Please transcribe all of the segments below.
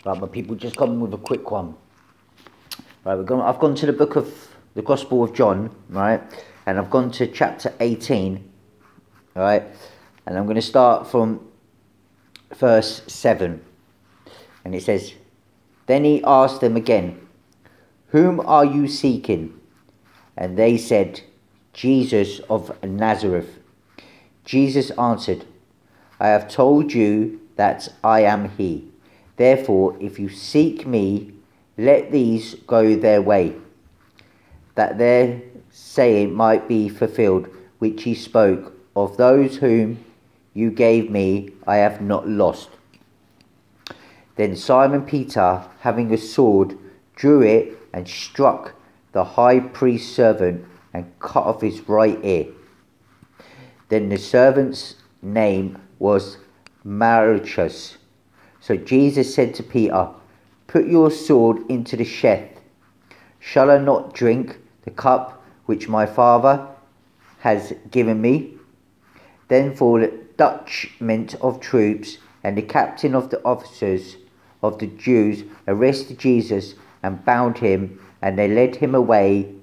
Right, but people, just come with a quick one. Right, I've gone to the book of the Gospel of John, right, and I've gone to chapter 18, right, and I'm going to start from verse 7, and it says, "Then he asked them again, 'Whom are you seeking?' And they said, 'Jesus of Nazareth.' Jesus answered, 'I have told you that I am he. Therefore, if you seek me, let these go their way, that their saying might be fulfilled, which he spoke, of those whom you gave me, I have not lost.' Then Simon Peter, having a sword, drew it and struck the high priest's servant and cut off his right ear. Then the servant's name was Malchus. So Jesus said to Peter, 'Put your sword into the sheath. Shall I not drink the cup which my Father has given me?' Then for the detachment of troops and the captain of the officers of the Jews arrested Jesus and bound him, and they led him away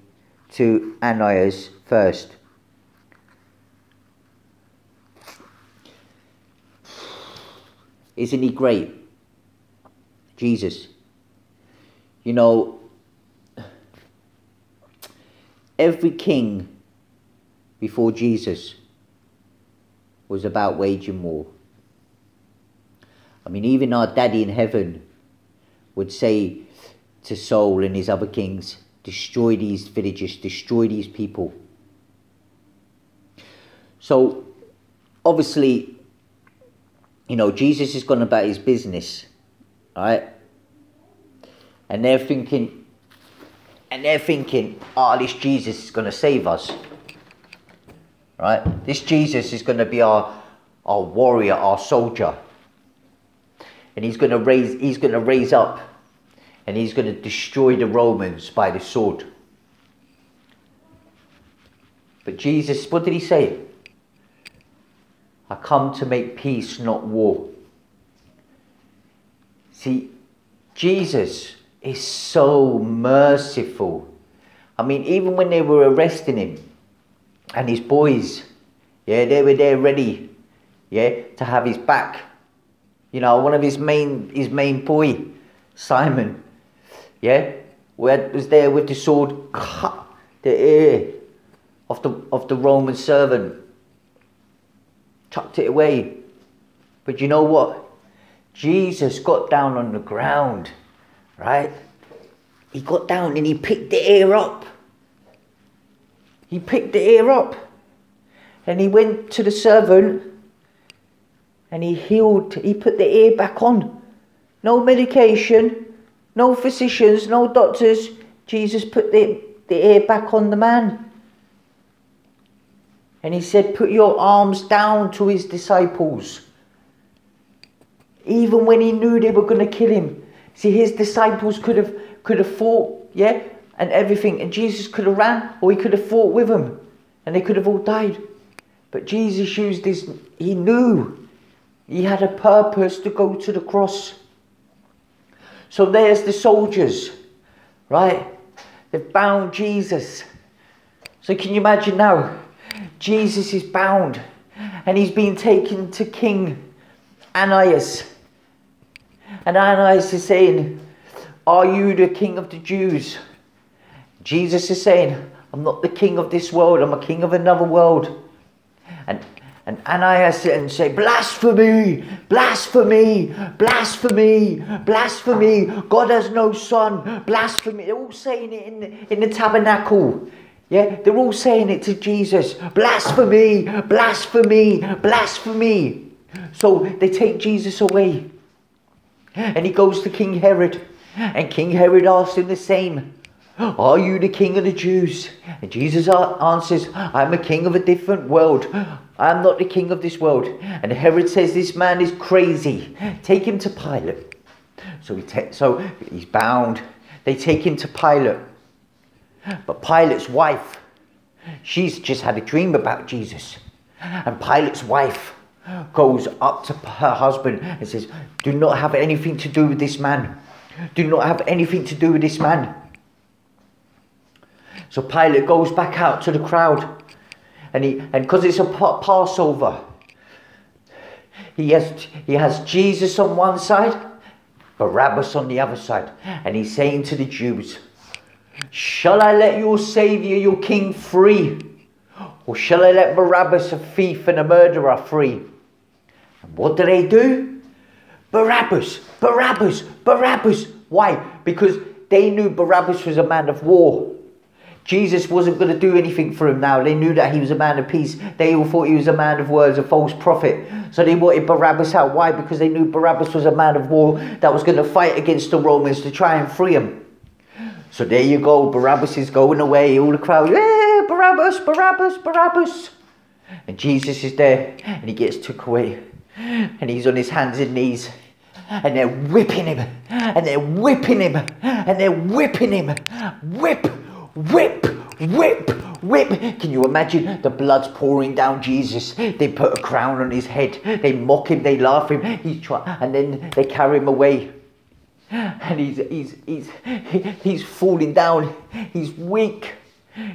to Ananias first. Isn't he great? Jesus. You know, every king before Jesus was about waging war. I mean, even our daddy in heaven would say to Saul and his other kings, destroy these villages, destroy these people. So, obviously, you know, Jesus is going about his business, right? And they're thinking, oh, this Jesus is going to save us, right? This Jesus is going to be our warrior, our soldier. And he's going to raise up, and he's going to destroy the Romans by the sword. But Jesus, what did he say? I come to make peace, not war. See, Jesus is so merciful. I mean, even when they were arresting him and his boys, yeah, they were there ready, yeah, to have his back. You know, one of his main boy, Simon, yeah, was there with the sword, cut the ear of the Roman servant, chucked it away. But you know what? Jesus got down on the ground, right? He got down and he picked the ear up. He picked the ear up, and he went to the servant and he put the ear back on. No medication, no physicians, no doctors. Jesus put the ear back on the man. And he said, put your arms down to his disciples. Even when he knew they were going to kill him. See, his disciples could have fought, yeah, and everything. And Jesus could have ran, or he could have fought with them. And they could have all died. But Jesus used this, he knew he had a purpose to go to the cross. So there's the soldiers, right? They've bound Jesus. So can you imagine now? Jesus is bound and he's been taken to King Ananias. And Ananias is saying, are you the king of the Jews? Jesus is saying, I'm not the king of this world, I'm a king of another world. And Ananias and say, blasphemy, blasphemy, blasphemy, blasphemy. God has no son, blasphemy. They're all saying it in the tabernacle. Yeah, they're all saying it to Jesus. Blasphemy, blasphemy, blasphemy. So they take Jesus away. And he goes to King Herod. And King Herod asks him the same. Are you the king of the Jews? And Jesus answers, I'm a king of a different world. I'm not the king of this world. And Herod says, this man is crazy. Take him to Pilate. So he's bound. They take him to Pilate. But Pilate's wife, she's just had a dream about Jesus. And Pilate's wife goes up to her husband and says, do not have anything to do with this man. Do not have anything to do with this man. So Pilate goes back out to the crowd, and because it's a Passover, he has Jesus on one side, Barabbas on the other side, and he's saying to the Jews, shall I let your Saviour, your King, free? Or shall I let Barabbas, a thief and a murderer, free? And what do? Barabbas, Barabbas, Barabbas. Why? Because they knew Barabbas was a man of war. Jesus wasn't going to do anything for him now. They knew that he was a man of peace. They all thought he was a man of words, a false prophet. So they wanted Barabbas out. Why? Because they knew Barabbas was a man of war that was going to fight against the Romans to try and free him. So there you go. Barabbas is going away. All the crowd, yeah, Barabbas, Barabbas, Barabbas. And Jesus is there, and he gets took away. And he's on his hands and knees. And they're whipping him. And they're whipping him. And they're whipping him. Whip, whip, whip, whip. Can you imagine? The blood's pouring down Jesus. They put a crown on his head. They mock him. They laugh him. And then they carry him away. And he's falling down. He's weak.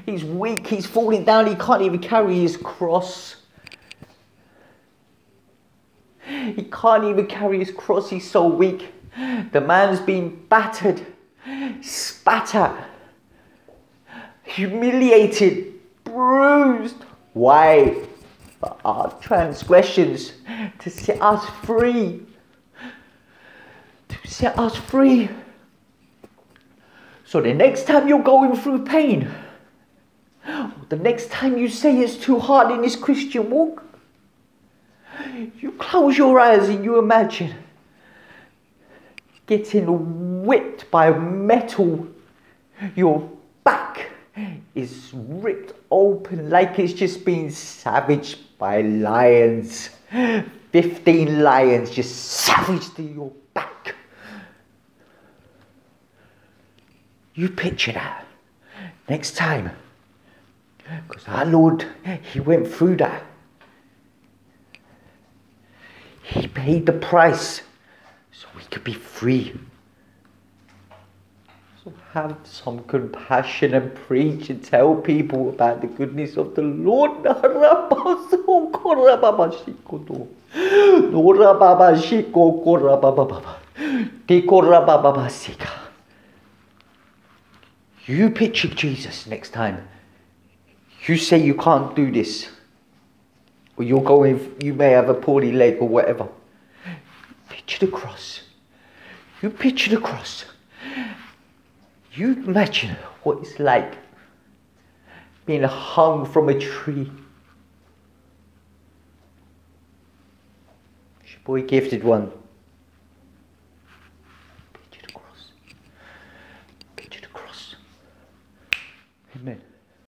He's weak. He's falling down. He can't even carry his cross. He can't even carry his cross. He's so weak. The man's been battered, spat at, humiliated, bruised. Why? For our transgressions, to set us free. To set us free. So the next time you're going through pain, the next time you say it's too hard in this Christian walk, you close your eyes and you imagine getting whipped by metal. Your back is ripped open like it's just been savaged by lions. 15 lions just savaged to your back. You picture that next time. Because our Lord, he went through that. He paid the price so we could be free. So have some compassion and preach and tell people about the goodness of the Lord. You picture Jesus next time. You say you can't do this. Or you may have a poorly leg or whatever. Picture the cross. You picture the cross. You imagine what it's like being hung from a tree. It's your boy Gifted One.